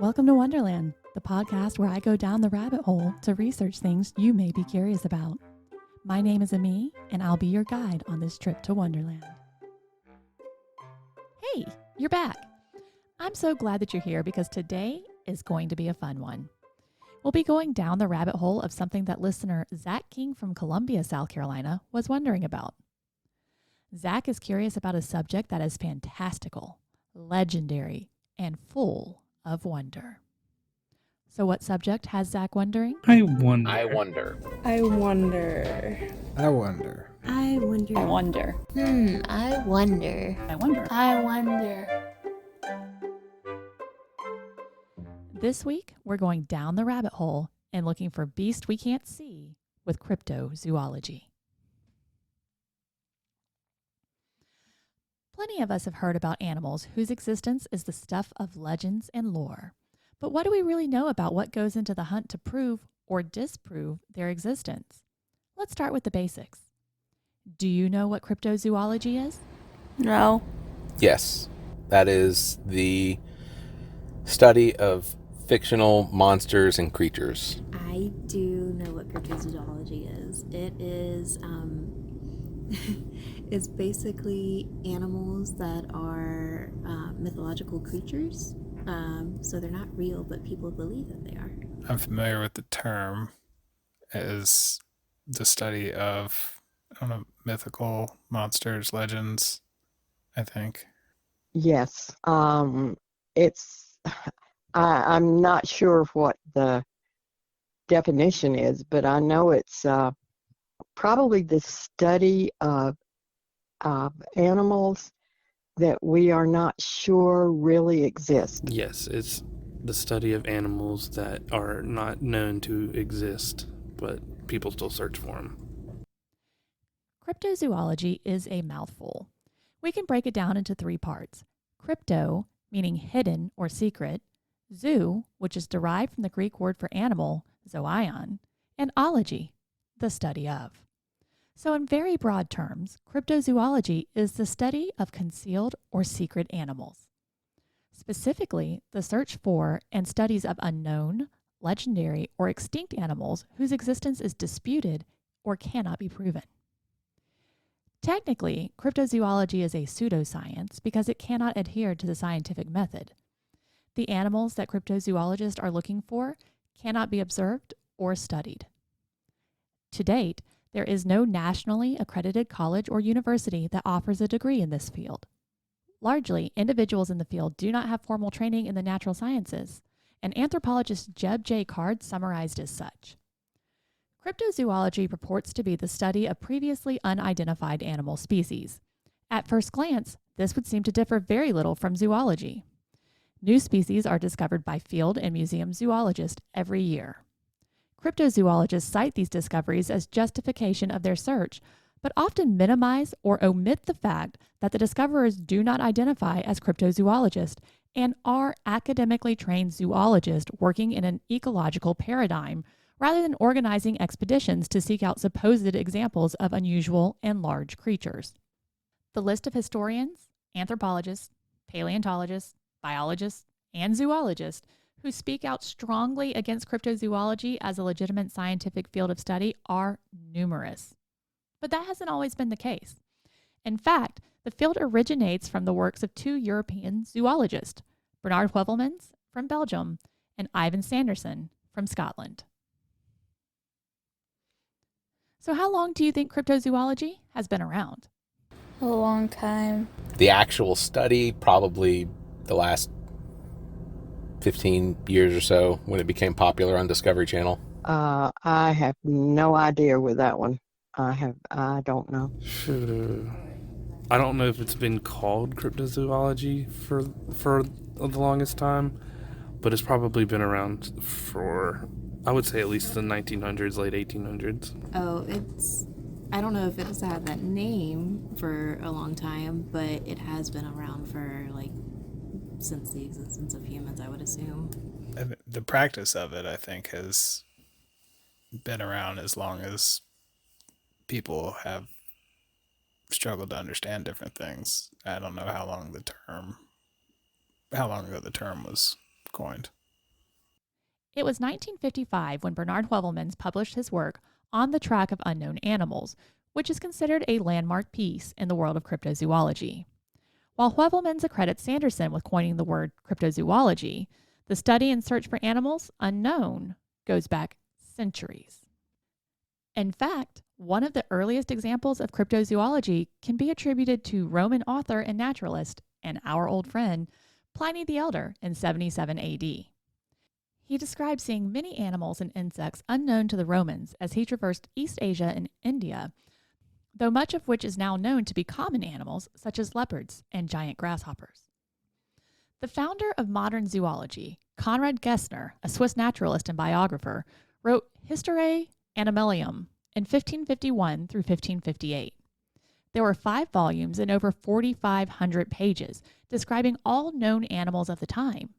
Welcome to Wonderland, the podcast where I go down the rabbit hole to research things you may be curious about. My name is Amii, and I'll be your guide on this trip to Wonderland. Hey, you're back. I'm so glad that you're here because today is going to be a fun one. We'll be going down the rabbit hole of something that listener Zach King from Columbia, South Carolina, was wondering about. Zach is curious about a subject that is fantastical, legendary, and full of wonder. So what subject has Zach wondering? I wonder. I wonder. I wonder. I wonder. I wonder. I wonder. I wonder. I wonder. I wonder. This week, we're going down the rabbit hole and looking for beasts we can't see with cryptozoology. Plenty of us have heard about animals whose existence is the stuff of legends and lore. But what do we really know about what goes into the hunt to prove or disprove their existence? Let's start with the basics. Do you know what cryptozoology is? No. Yes, that is the study of fictional monsters and creatures. I do know what cryptozoology is. It is, it's basically animals that are mythological creatures. So they're not real, but people believe that they are. I'm familiar with the term as the study of, mythical monsters, legends, I think. Yes. I'm not sure what the definition is, but I know it's probably the study of animals that we are not sure really exist. Yes, it's the study of animals that are not known to exist, but people still search for them. Cryptozoology is a mouthful. We can break it down into three parts. Crypto, meaning hidden or secret, zoo, which is derived from the Greek word for animal, zoion, and ology, the study of. So in very broad terms, cryptozoology is the study of concealed or secret animals. Specifically, the search for and studies of unknown, legendary, or extinct animals whose existence is disputed or cannot be proven. Technically, cryptozoology is a pseudoscience because it cannot adhere to the scientific method. The animals that cryptozoologists are looking for cannot be observed or studied. To date, there is no nationally accredited college or university that offers a degree in this field. Largely, individuals in the field do not have formal training in the natural sciences, and anthropologist Jeb J. Card summarized as such. Cryptozoology purports to be the study of previously unidentified animal species. At first glance, this would seem to differ very little from zoology. New species are discovered by field and museum zoologists every year. Cryptozoologists cite these discoveries as justification of their search, but often minimize or omit the fact that the discoverers do not identify as cryptozoologists and are academically trained zoologists working in an ecological paradigm rather than organizing expeditions to seek out supposed examples of unusual and large creatures. The list of historians, anthropologists, paleontologists, biologists, and zoologists who speak out strongly against cryptozoology as a legitimate scientific field of study are numerous. But that hasn't always been the case. In fact, the field originates from the works of two European zoologists, Bernard Heuvelmans from Belgium and Ivan Sanderson from Scotland. So how long do you think cryptozoology has been around? A long time. The actual study, probably the last 15 years or so when it became popular on Discovery Channel. I have no idea with that one. I don't know. I don't know if it's been called cryptozoology for the longest time, but it's probably been around for, I would say, at least the 1900s, late 1800s. Oh, I don't know if it's had that name for a long time, but it has been around for since the existence of humans, I would assume. The practice of it, I think, has been around as long as people have struggled to understand different things. I don't know how long ago the term was coined. It was 1955 when Bernard Heuvelmans published his work On the Track of Unknown Animals, which is considered a landmark piece in the world of cryptozoology. While Heuvelmans accredits Sanderson with coining the word cryptozoology, the study and search for animals unknown goes back centuries. In fact, one of the earliest examples of cryptozoology can be attributed to Roman author and naturalist, and our old friend, Pliny the Elder in 77 AD. He described seeing many animals and insects unknown to the Romans as he traversed East Asia and India, though much of which is now known to be common animals such as leopards and giant grasshoppers. The founder of modern zoology, Conrad Gessner, a Swiss naturalist and biographer, wrote Historiae Animalium in 1551 through 1558. There were 5 volumes and over 4,500 pages describing all known animals of the time,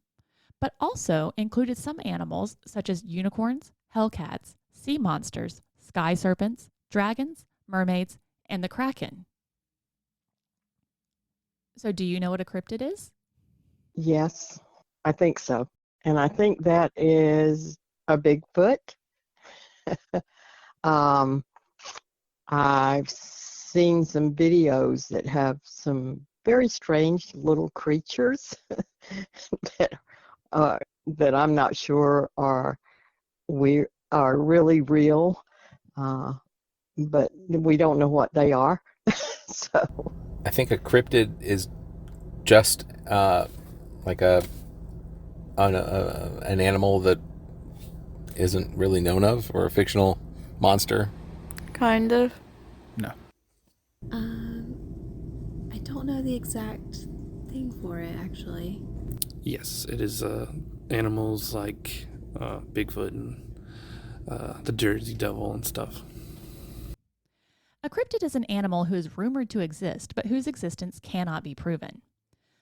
but also included some animals such as unicorns, hellcats, sea monsters, sky serpents, dragons, mermaids, and the kraken. So do you know what a cryptid is? Yes, I think so. And I think that is a Bigfoot. I've seen some videos that have some very strange little creatures that that I'm not sure are really real, but we don't know what they are. So I think a cryptid is just like an animal that isn't really known of, or a fictional monster. Kind of. No. I don't know the exact thing for it, actually. Yes, it is animals like Bigfoot and the Jersey Devil and stuff. A cryptid is an animal who is rumored to exist, but whose existence cannot be proven.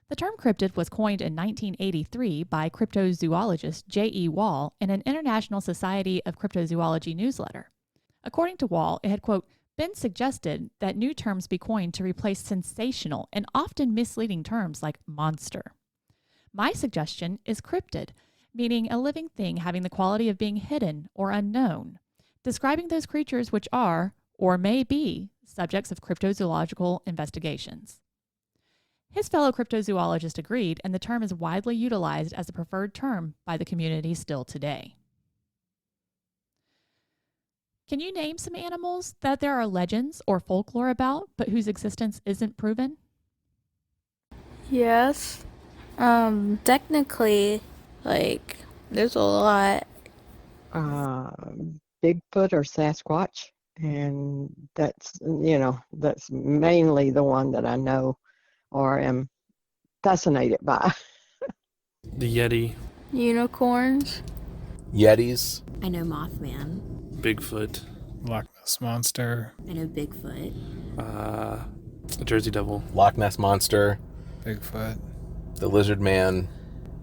The term cryptid was coined in 1983 by cryptozoologist J.E. Wall in an International Society of Cryptozoology newsletter. According to Wall, it had, quote, been suggested that new terms be coined to replace sensational and often misleading terms like monster. My suggestion is cryptid, meaning a living thing having the quality of being hidden or unknown, describing those creatures which are, or may be, subjects of cryptozoological investigations. His fellow cryptozoologist agreed, and the term is widely utilized as a preferred term by the community still today. Can you name some animals that there are legends or folklore about, but whose existence isn't proven? Yes. Technically, like, there's a lot. Bigfoot or Sasquatch, and that's mainly the one that I know or am fascinated by. The Yeti, Unicorns. Yetis. I know Mothman. Bigfoot, Loch Ness Monster, I know Bigfoot. the Jersey Devil. Loch Ness Monster. Bigfoot. The Lizard Man.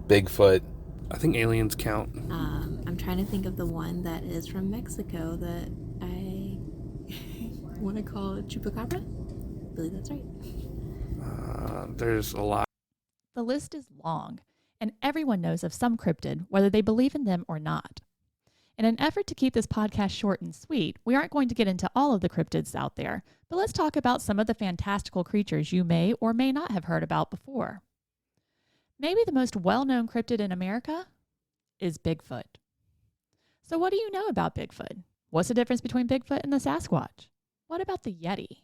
Bigfoot. I think aliens count. I'm trying to think of the one that is from Mexico that I want to call Chupacabra. I believe that's right. There's a lot. The list is long, and everyone knows of some cryptid, whether they believe in them or not. In an effort to keep this podcast short and sweet, we aren't going to get into all of the cryptids out there, but let's talk about some of the fantastical creatures you may or may not have heard about before. Maybe the most well-known cryptid in America is Bigfoot. So what do you know about Bigfoot? What's the difference between Bigfoot and the Sasquatch? What about the Yeti?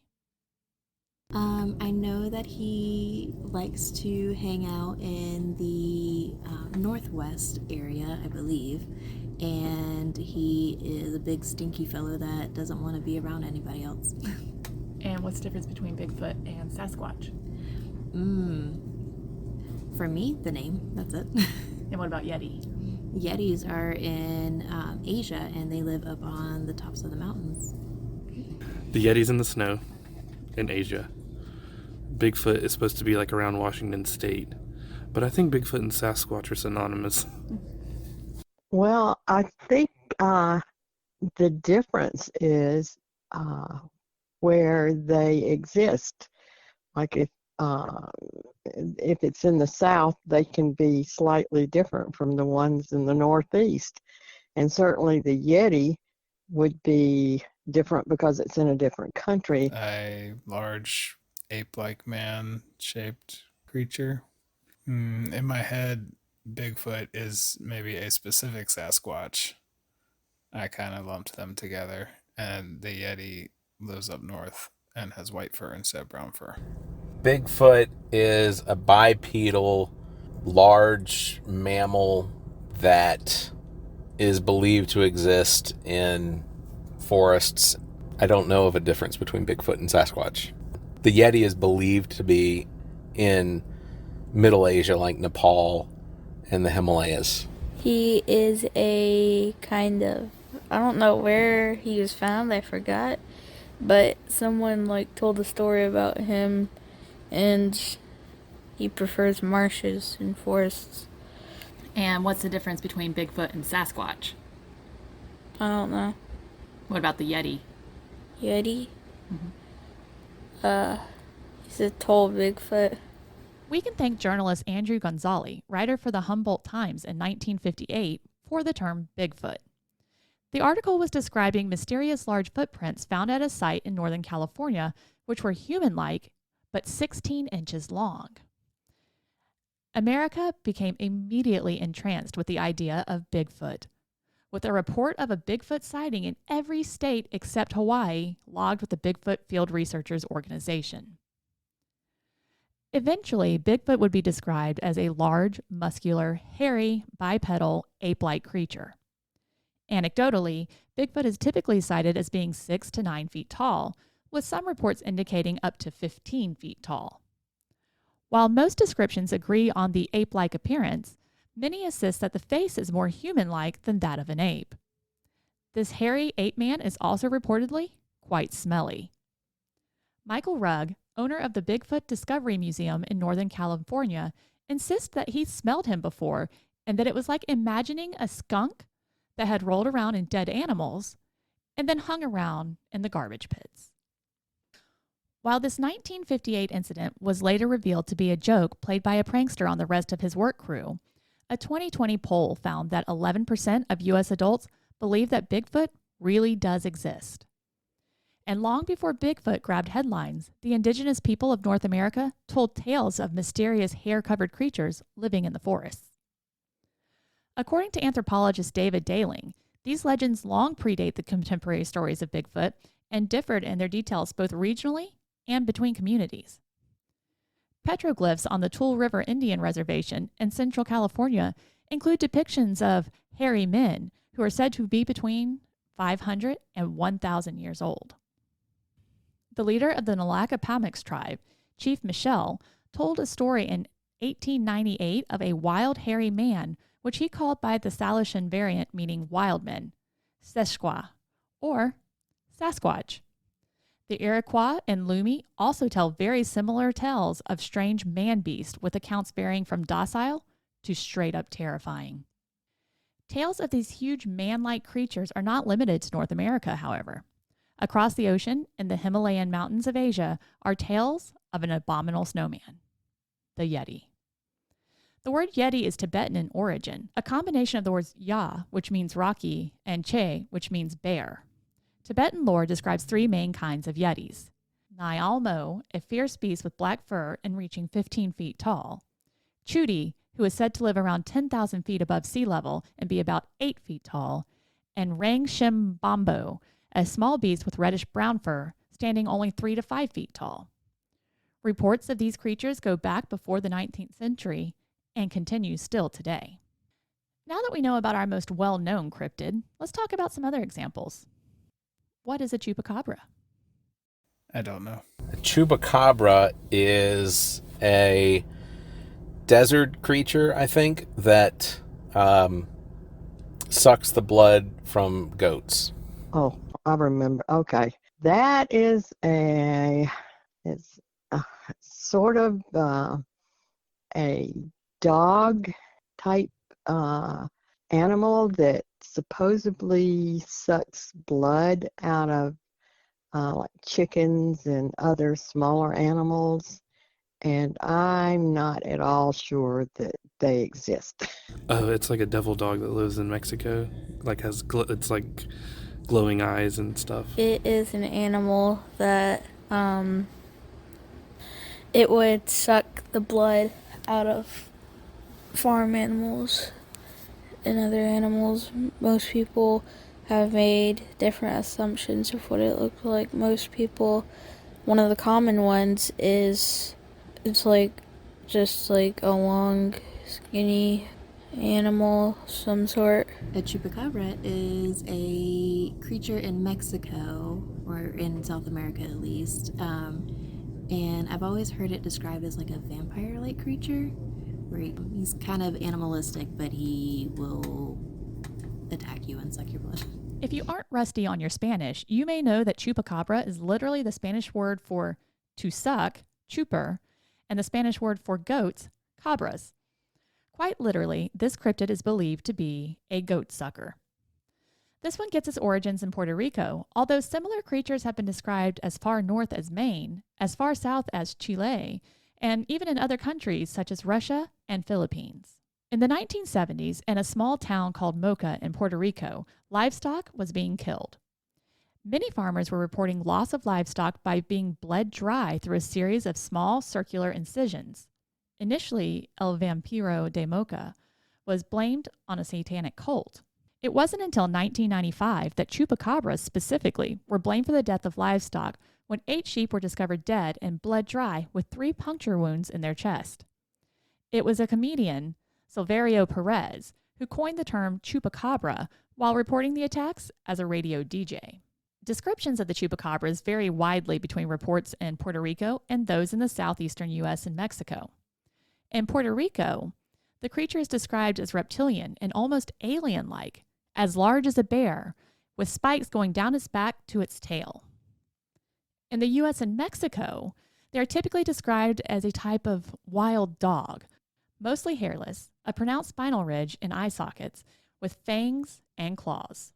I know that he likes to hang out in the northwest area, I believe, and he is a big stinky fellow that doesn't want to be around anybody else. And what's the difference between Bigfoot and Sasquatch? For me, the name, that's it. And what about Yeti? Yetis are in Asia, and they live up on the tops of the mountains. The Yeti's in the snow in Asia. Bigfoot is supposed to be like around Washington State, but I think Bigfoot and Sasquatch are synonymous. Well, I think the difference is where they exist. Like if uh, if it's in the south, they can be slightly different from the ones in the northeast. And certainly the Yeti would be different because it's in a different country. A large ape-like man-shaped creature. In my head, Bigfoot is maybe a specific Sasquatch. I kind of lumped them together. And the Yeti lives up north and has white fur instead of brown fur. Bigfoot is a bipedal, large mammal that is believed to exist in forests. I don't know of a difference between Bigfoot and Sasquatch. The Yeti is believed to be in Middle Asia, like Nepal and the Himalayas. He is a kind of, I don't know where he was found, I forgot, but someone like told a story about him, and he prefers marshes and forests. And what's the difference between Bigfoot and Sasquatch? I don't know. What about the Yeti? Yeti? He's a tall Bigfoot. We can thank journalist Andrew Gonzalez, writer for the Humboldt Times in 1958, for the term Bigfoot. The article was describing mysterious large footprints found at a site in Northern California, which were human-like but 16 inches long. America became immediately entranced with the idea of Bigfoot, with a report of a Bigfoot sighting in every state except Hawaii logged with the Bigfoot Field Researchers Organization. Eventually, Bigfoot would be described as a large, muscular, hairy, bipedal, ape-like creature. Anecdotally, Bigfoot is typically cited as being 6 to 9 feet tall, with some reports indicating up to 15 feet tall. While most descriptions agree on the ape-like appearance, many insist that the face is more human-like than that of an ape. This hairy ape man is also reportedly quite smelly. Michael Rugg, owner of the Bigfoot Discovery Museum in Northern California, insists that he smelled him before and that it was like imagining a skunk that had rolled around in dead animals and then hung around in the garbage pits. While this 1958 incident was later revealed to be a joke played by a prankster on the rest of his work crew, a 2020 poll found that 11% of U.S. adults believe that Bigfoot really does exist. And long before Bigfoot grabbed headlines, the indigenous people of North America told tales of mysterious hair-covered creatures living in the forests. According to anthropologist David Daling, these legends long predate the contemporary stories of Bigfoot and differed in their details both regionally and between communities. Petroglyphs on the Tool River Indian Reservation in Central California include depictions of hairy men who are said to be between 500 and 1,000 years old. The leader of the Nalaka tribe, Chief Michelle, told a story in 1898 of a wild hairy man, which he called by the Salishan variant meaning wild men, Seshqua, or Sasquatch. The Iroquois and Lumi also tell very similar tales of strange man-beast with accounts varying from docile to straight-up terrifying. Tales of these huge man-like creatures are not limited to North America, however. Across the ocean in the Himalayan mountains of Asia are tales of an abominable snowman, the Yeti. The word Yeti is Tibetan in origin, a combination of the words Ya, which means rocky, and Che, which means bear. Tibetan lore describes 3 main kinds of Yetis. Nyalmo, a fierce beast with black fur and reaching 15 feet tall. Chudi, who is said to live around 10,000 feet above sea level and be about 8 feet tall. And Rangshimbambo, a small beast with reddish-brown fur, standing only 3 to 5 feet tall. Reports of these creatures go back before the 19th century and continue still today. Now that we know about our most well-known cryptid, let's talk about some other examples. What is a chupacabra? I don't know. A chupacabra is a desert creature, I think, that sucks the blood from goats. Oh, I remember. Okay. That is it's a sort of a dog type animal that supposedly sucks blood out of like chickens and other smaller animals. and I'm not at all sure that they exist. Oh, it's like a devil dog that lives in Mexico. Like it's like glowing eyes and stuff. It is an animal that it would suck the blood out of farm animals and other animals. Most people have made different assumptions of what it looked like. Most people, one of the common ones is it's like just like a long, skinny animal, some sort. A chupacabra is a creature in Mexico, or in South America at least. And I've always heard it described as like a vampire-like creature, where he's kind of animalistic, but he will attack you and suck your blood. If you aren't rusty on your Spanish, you may know that chupacabra is literally the Spanish word for to suck, chuper, and the Spanish word for goats, cabras. Quite literally, this cryptid is believed to be a goat sucker. This one gets its origins in Puerto Rico, although similar creatures have been described as far north as Maine, as far south as Chile, and even in other countries such as Russia and Philippines. In the 1970s, in a small town called Mocha in Puerto Rico, livestock was being killed. Many farmers were reporting loss of livestock by being bled dry through a series of small circular incisions. Initially, El Vampiro de Mocha was blamed on a satanic cult. It wasn't until 1995 that chupacabras specifically were blamed for the death of livestock when 8 sheep were discovered dead and bled dry with 3 puncture wounds in their chest. It was a comedian, Silverio Perez, who coined the term chupacabra while reporting the attacks as a radio DJ. Descriptions of the chupacabras vary widely between reports in Puerto Rico and those in the southeastern U.S. and Mexico. In Puerto Rico, the creature is described as reptilian and almost alien-like, as large as a bear, with spikes going down its back to its tail. In the U.S. and Mexico, they are typically described as a type of wild dog, mostly hairless, a pronounced spinal ridge and eye sockets, with fangs and claws.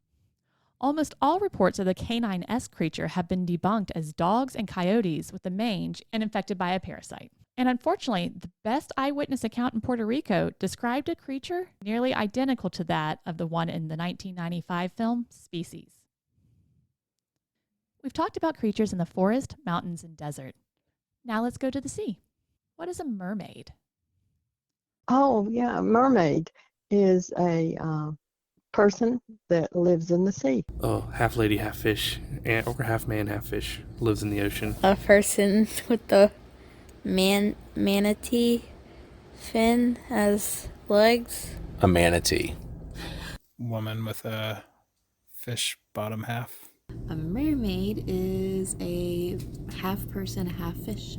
Almost all reports of the canine-esque creature have been debunked as dogs and coyotes with the mange and infected by a parasite. And unfortunately, the best eyewitness account in Puerto Rico described a creature nearly identical to that of the one in the 1995 film Species. We've talked about creatures in the forest, mountains, and desert. Now let's go to the sea. What is a mermaid? Oh, yeah, a mermaid is a person that lives in the sea. Oh, half lady, half fish, or half man, half fish, lives in the ocean. A person with the manatee fin as legs. A manatee. Woman with a fish bottom half. A mermaid is a half person, half fish.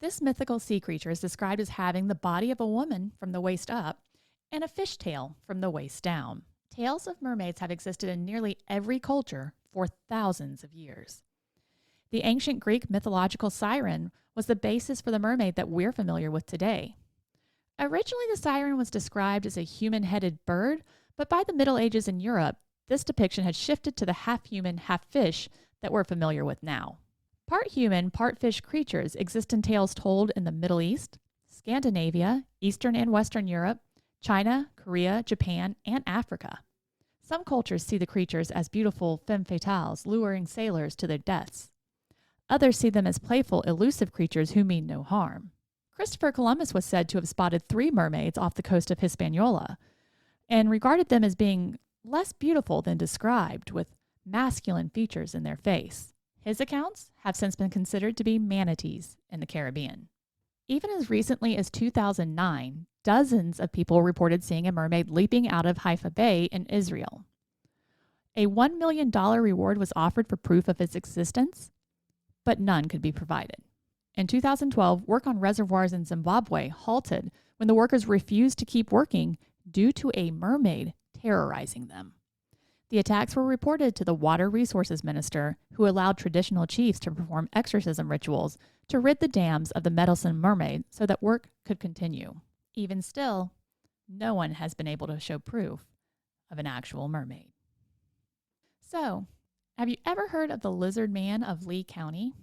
This mythical sea creature is described as having the body of a woman from the waist up and a fish tail from the waist down. Tales of mermaids have existed in nearly every culture for thousands of years. The ancient Greek mythological siren was the basis for the mermaid that we're familiar with today. Originally, the siren was described as a human-headed bird, but by the Middle Ages in Europe, this depiction had shifted to the half-human, half-fish that we're familiar with now. Part human, part fish creatures exist in tales told in the Middle East, Scandinavia, Eastern and Western Europe, China, Korea, Japan, and Africa. Some cultures see the creatures as beautiful femme fatales luring sailors to their deaths. Others see them as playful, elusive creatures who mean no harm. Christopher Columbus was said to have spotted 3 mermaids off the coast of Hispaniola and regarded them as being less beautiful than described, with masculine features in their face. His accounts have since been considered to be manatees in the Caribbean. Even as recently as 2009, dozens of people reported seeing a mermaid leaping out of Haifa Bay in Israel. A $1 million reward was offered for proof of its existence, but none could be provided. In 2012, work on reservoirs in Zimbabwe halted when the workers refused to keep working due to a mermaid terrorizing them. The attacks were reported to the Water Resources Minister, who allowed traditional chiefs to perform exorcism rituals to rid the dams of the meddlesome mermaid so that work could continue. Even still, no one has been able to show proof of an actual mermaid. So, have you ever heard of the Lizard Man of Lee County?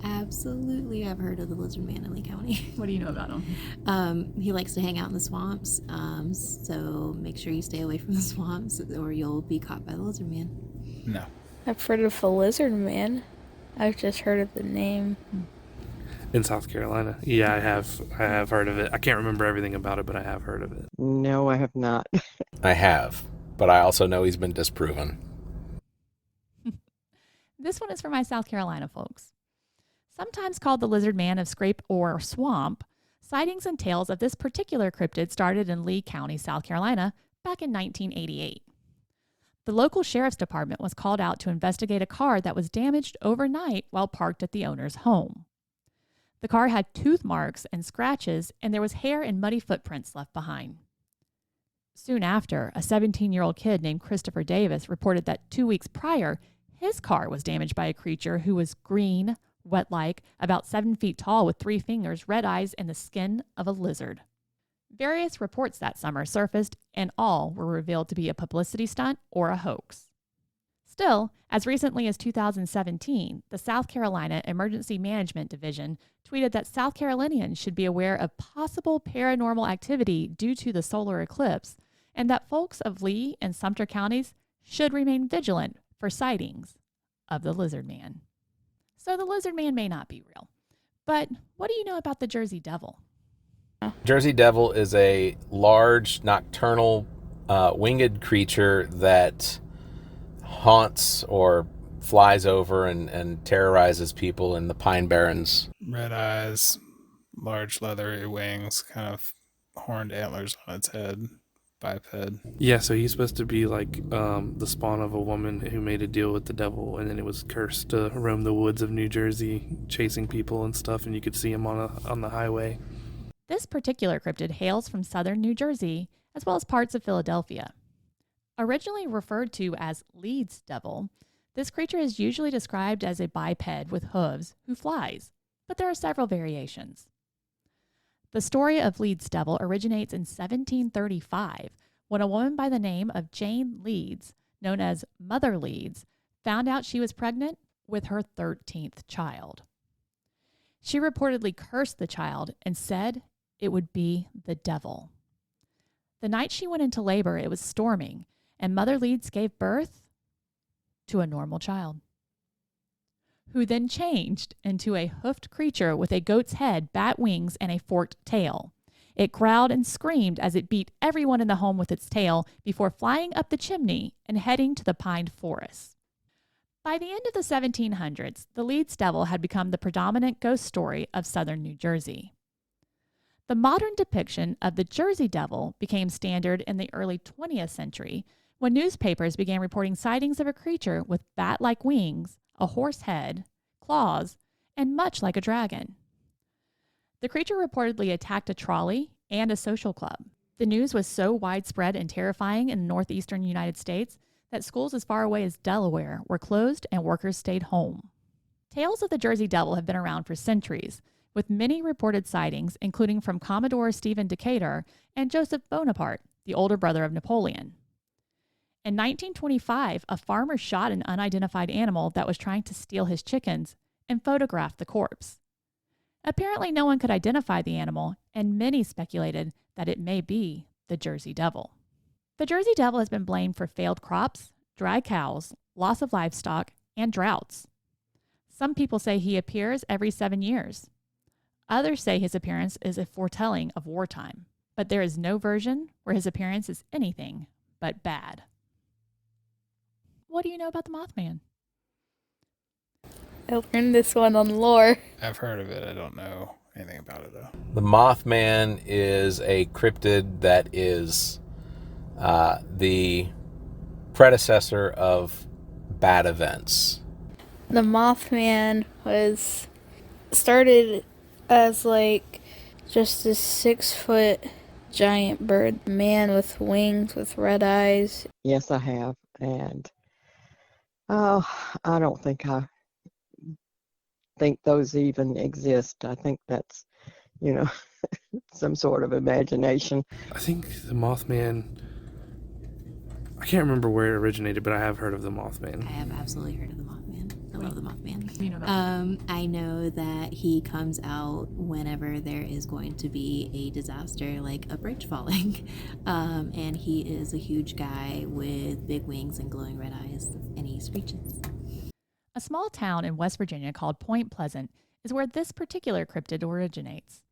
Absolutely, I've heard of the lizard man in Lee County. What do you know about him? He likes to hang out in the swamps, so make sure you stay away from the swamps or you'll be caught by the lizard man. No. I've heard of a lizard man. I've just heard of the name. In South Carolina. Yeah, I have heard of it. I can't remember everything about it, but I have heard of it. No, I have not. I have, but I also know he's been disproven. This one is for my South Carolina folks. Sometimes called the lizard man of Scrape or Swamp, sightings and tales of this particular cryptid started in Lee County, South Carolina, back in 1988. The local sheriff's department was called out to investigate a car that was damaged overnight while parked at the owner's home. The car had tooth marks and scratches, and there was hair and muddy footprints left behind. Soon after, a 17-year-old kid named Christopher Davis reported that 2 weeks prior, his car was damaged by a creature who was green, wet-like, about 7 feet tall with 3 fingers, red eyes, and the skin of a lizard. Various reports that summer surfaced, and all were revealed to be a publicity stunt or a hoax. Still, as recently as 2017, the South Carolina Emergency Management Division tweeted that South Carolinians should be aware of possible paranormal activity due to the solar eclipse, and that folks of Lee and Sumter counties should remain vigilant for sightings of the lizard man. So the lizard man may not be real. But what do you know about the Jersey Devil? Jersey Devil is a large nocturnal winged creature that haunts or flies over and terrorizes people in the Pine Barrens. Red eyes, large leathery wings, kind of horned antlers on its head, biped. Yeah, so he's supposed to be like the spawn of a woman who made a deal with the devil, and then it was cursed to roam the woods of New Jersey, chasing people and stuff, and you could see him on the highway. This particular cryptid hails from southern New Jersey, as well as parts of Philadelphia. Originally referred to as Leeds Devil, this creature is usually described as a biped with hooves who flies, but there are several variations. The story of Leeds Devil originates in 1735 when a woman by the name of Jane Leeds, known as Mother Leeds, found out she was pregnant with her 13th child. She reportedly cursed the child and said it would be the devil. The night she went into labor, it was storming, and Mother Leeds gave birth to a normal child, who then changed into a hoofed creature with a goat's head, bat wings, and a forked tail. It growled and screamed as it beat everyone in the home with its tail before flying up the chimney and heading to the pined forest. By the end of the 1700s, the Leeds Devil had become the predominant ghost story of southern New Jersey. The modern depiction of the Jersey Devil became standard in the early 20th century when newspapers began reporting sightings of a creature with bat-like wings, a horse head, claws, and much like a dragon. The creature reportedly attacked a trolley and a social club. The news was so widespread and terrifying in the northeastern United States that schools as far away as Delaware were closed and workers stayed home. Tales of the Jersey Devil have been around for centuries, with many reported sightings, including from Commodore Stephen Decatur and Joseph Bonaparte, the older brother of Napoleon. In 1925, a farmer shot an unidentified animal that was trying to steal his chickens and photographed the corpse. Apparently, no one could identify the animal, and many speculated that it may be the Jersey Devil. The Jersey Devil has been blamed for failed crops, dry cows, loss of livestock, and droughts. Some people say he appears every 7 years. Others say his appearance is a foretelling of wartime, but there is no version where his appearance is anything but bad. What do you know about the Mothman? I learned this one on lore. I've heard of it. I don't know anything about it, though. The Mothman is a cryptid that is the predecessor of bad events. The Mothman was started as like just this 6-foot giant bird, man with wings with red eyes. Yes, I have. And I don't think those even exist. I think that's, some sort of imagination. I think the Mothman, I can't remember where it originated, but I have heard of the Mothman. I have absolutely heard of the Mothman. love the Mothman. You know about I know that he comes out whenever there is going to be a disaster, like a bridge falling. And he is a huge guy with big wings and glowing red eyes, and he screeches. A small town in West Virginia called Point Pleasant is where this particular cryptid originates.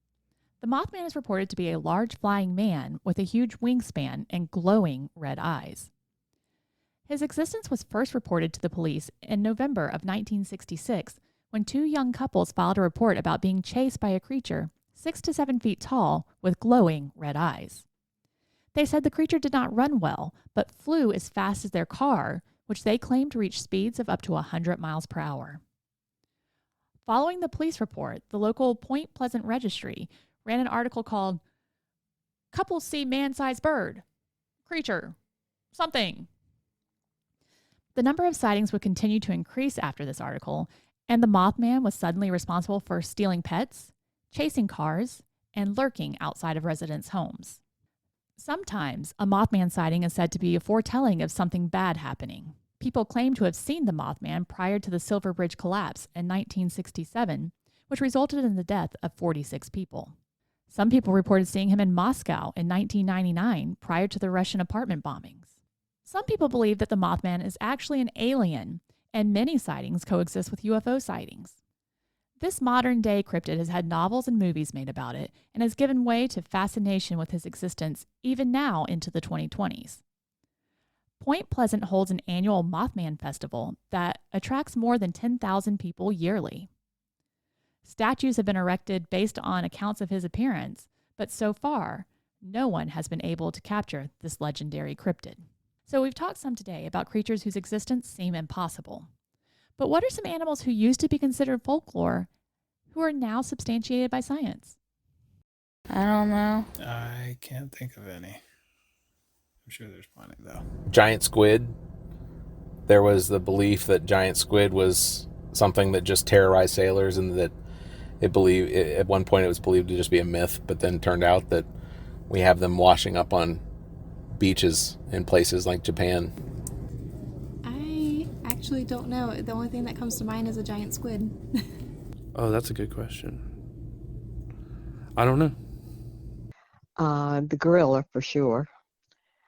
The Mothman is reported to be a large flying man with a huge wingspan and glowing red eyes. His existence was first reported to the police in November of 1966 when two young couples filed a report about being chased by a creature 6 to 7 feet tall with glowing red eyes. They said the creature did not run well, but flew as fast as their car, which they claimed reached speeds of up to 100 miles per hour. Following the police report, the local Point Pleasant Registry ran an article called "Couples See Man-Sized Bird, Creature, Something." The number of sightings would continue to increase after this article, and the Mothman was suddenly responsible for stealing pets, chasing cars, and lurking outside of residents' homes. Sometimes, a Mothman sighting is said to be a foretelling of something bad happening. People claim to have seen the Mothman prior to the Silver Bridge collapse in 1967, which resulted in the death of 46 people. Some people reported seeing him in Moscow in 1999 prior to the Russian apartment bombings. Some people believe that the Mothman is actually an alien, and many sightings coexist with UFO sightings. This modern-day cryptid has had novels and movies made about it and has given way to fascination with his existence even now into the 2020s. Point Pleasant holds an annual Mothman Festival that attracts more than 10,000 people yearly. Statues have been erected based on accounts of his appearance, but so far, no one has been able to capture this legendary cryptid. So we've talked some today about creatures whose existence seem impossible. But what are some animals who used to be considered folklore who are now substantiated by science? I don't know. I can't think of any. I'm sure there's plenty, though. Giant squid. There was the belief that giant squid was something that just terrorized sailors, and that at one point it was believed to just be a myth, but then turned out that we have them washing up on beaches in places like Japan. I actually don't know. The only thing that comes to mind is a giant squid. Oh, that's a good question. I don't know. The gorilla for sure.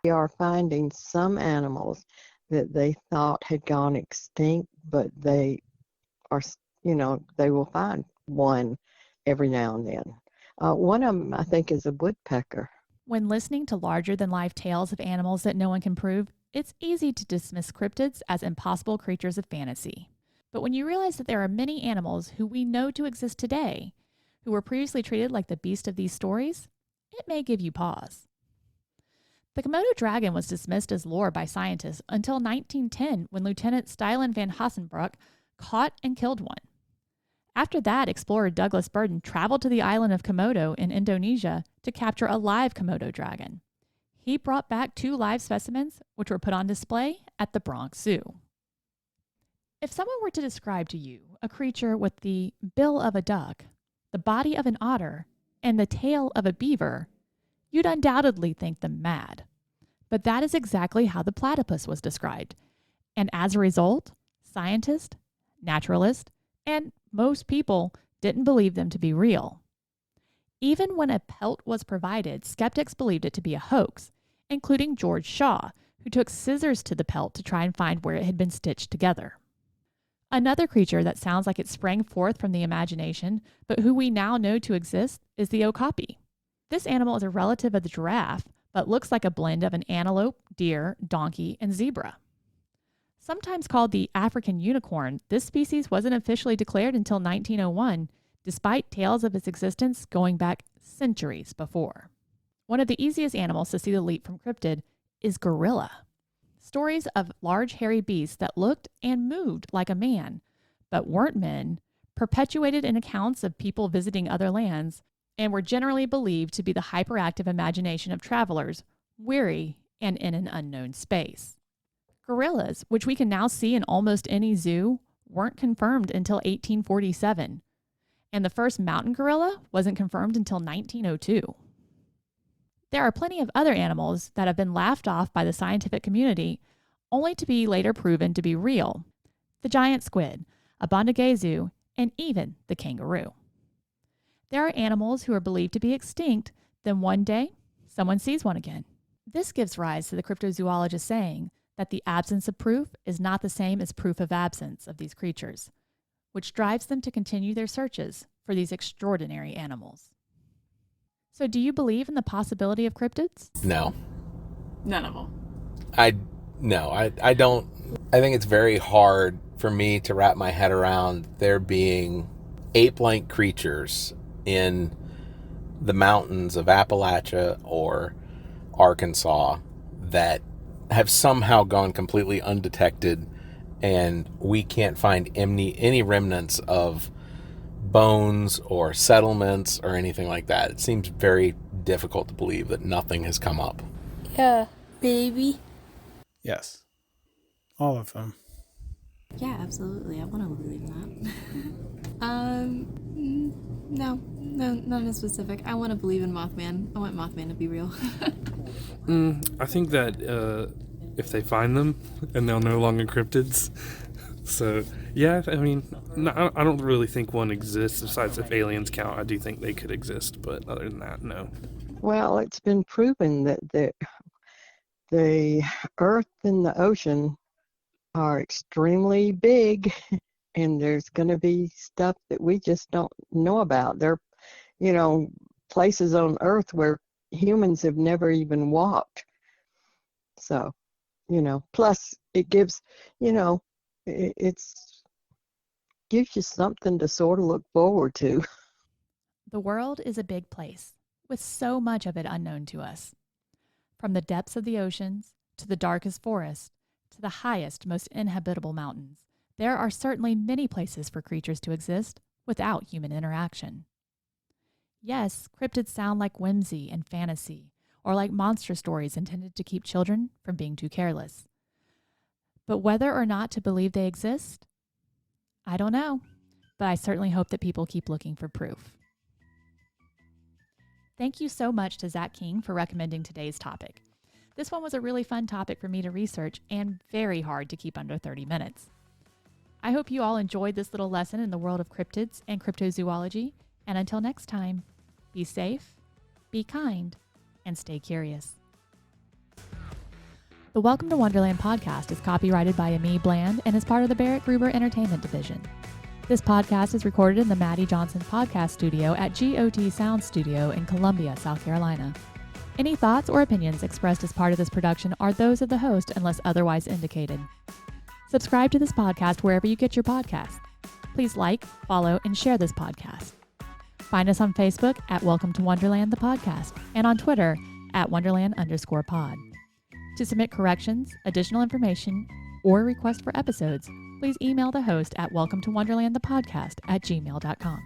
We are finding some animals that they thought had gone extinct, but they are, they will find one every now and then. One of them, I think, is a woodpecker. When listening to larger-than-life tales of animals that no one can prove, it's easy to dismiss cryptids as impossible creatures of fantasy. But when you realize that there are many animals who we know to exist today, who were previously treated like the beast of these stories, it may give you pause. The Komodo dragon was dismissed as lore by scientists until 1910 when Lieutenant Stylen van Hassenbroek caught and killed one. After that, explorer Douglas Burden traveled to the island of Komodo in Indonesia to capture a live Komodo dragon. He brought back 2 live specimens, which were put on display at the Bronx Zoo. If someone were to describe to you a creature with the bill of a duck, the body of an otter, and the tail of a beaver, you'd undoubtedly think them mad. But that is exactly how the platypus was described. And as a result, scientists, naturalists, and most people didn't believe them to be real. Even when a pelt was provided, skeptics believed it to be a hoax, including George Shaw, who took scissors to the pelt to try and find where it had been stitched together. Another creature that sounds like it sprang forth from the imagination, but who we now know to exist, is the okapi. This animal is a relative of the giraffe, but looks like a blend of an antelope, deer, donkey, and zebra. Sometimes called the African unicorn, this species wasn't officially declared until 1901, despite tales of its existence going back centuries before. One of the easiest animals to see the leap from cryptid is gorilla. Stories of large hairy beasts that looked and moved like a man, but weren't men, perpetuated in accounts of people visiting other lands, and were generally believed to be the hyperactive imagination of travelers, weary and in an unknown space. Gorillas, which we can now see in almost any zoo, weren't confirmed until 1847, and the first mountain gorilla wasn't confirmed until 1902. There are plenty of other animals that have been laughed off by the scientific community, only to be later proven to be real. The giant squid, a bondagezu, and even the kangaroo. There are animals who are believed to be extinct, then one day, someone sees one again. This gives rise to the cryptozoologist saying that the absence of proof is not the same as proof of absence of these creatures, which drives them to continue their searches for these extraordinary animals. So do you believe in the possibility of cryptids? No. None of them. I don't. I think it's very hard for me to wrap my head around there being ape-like creatures in the mountains of Appalachia or Arkansas that have somehow gone completely undetected, and we can't find any remnants of bones or settlements or anything like that. It seems very difficult to believe that nothing has come up. Yeah, baby. Yes. All of them. Yeah, absolutely. I want to believe that. No, not in specific. I want to believe in Mothman. I want Mothman to be real. I think that if they find them and they're no longer cryptids. So, yeah, I mean, no, I don't really think one exists. Besides, if aliens count, I do think they could exist. But other than that, no. Well, it's been proven that the earth and the ocean are extremely big, and there's going to be stuff that we just don't know about. There are, places on earth where humans have never even walked. So, plus it gives, it's gives you something to sort of look forward to. The world is a big place, with so much of it unknown to us. From the depths of the oceans, to the darkest forests, to the highest, most inhabitable mountains, there are certainly many places for creatures to exist without human interaction. Yes, cryptids sound like whimsy and fantasy, or like monster stories intended to keep children from being too careless. But whether or not to believe they exist, I don't know, but I certainly hope that people keep looking for proof. Thank you so much to Zach King for recommending today's topic. This one was a really fun topic for me to research and very hard to keep under 30 minutes. I hope you all enjoyed this little lesson in the world of cryptids and cryptozoology, and until next time, be safe, be kind, and stay curious. The Welcome to Wonderland podcast is copyrighted by Amii Bland and is part of the Barrett Gruber Entertainment Division. This podcast is recorded in the Maddie Johnson Podcast Studio at GOT Sound Studio in Columbia, South Carolina. Any thoughts or opinions expressed as part of this production are those of the host unless otherwise indicated. Subscribe to this podcast wherever you get your podcasts. Please like, follow, and share this podcast. Find us on Facebook at Welcome to Wonderland the Podcast and on Twitter at Wonderland_pod. To submit corrections, additional information, or request for episodes, please email the host at welcometowonderlandthepodcast@gmail.com.